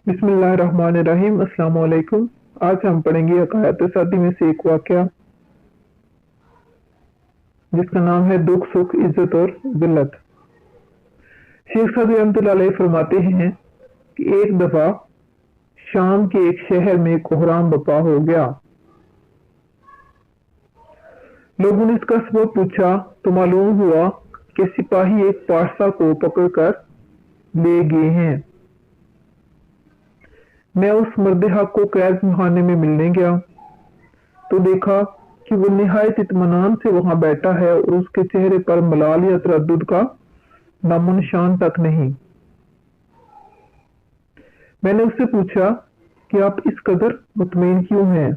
بسم اللہ الرحمن الرحیم۔ السلام علیکم۔ آج ہم پڑھیں گے عقائد سعدی میں سے ایک واقعہ جس کا نام ہے دکھ سکھ عزت اور ذلت۔ شیخ سعدی رحمۃ اللہ علیہ فرماتے ہیں کہ ایک دفعہ شام کے ایک شہر میں کوہرام برپا ہو گیا۔ لوگوں نے اس کا سبب پوچھا تو معلوم ہوا کہ سپاہی ایک پارسا کو پکڑ کر لے گئے ہیں۔ میں اس مرد حق کو قید خانے میں ملنے گیا تو دیکھا کہ وہ نہایت اطمینان سے وہاں بیٹھا ہے اور اس کے چہرے پر ملال یا تردد کا نام و نشان تک نہیں۔ میں نے اس سے پوچھا کہ آپ اس قدر مطمئن کیوں ہیں؟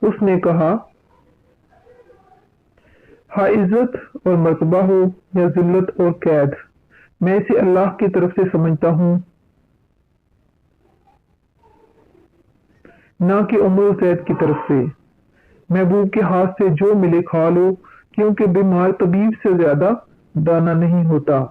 اس نے کہا، ہاں عزت اور مرتبہ ہو یا ذلت اور قید، میں اسے اللہ کی طرف سے سمجھتا ہوں، نہ کہ عمر زید کی طرف سے۔ محبوب کے ہاتھ سے جو ملے کھا لو، کیونکہ بیمار طبیب سے زیادہ دانا نہیں ہوتا۔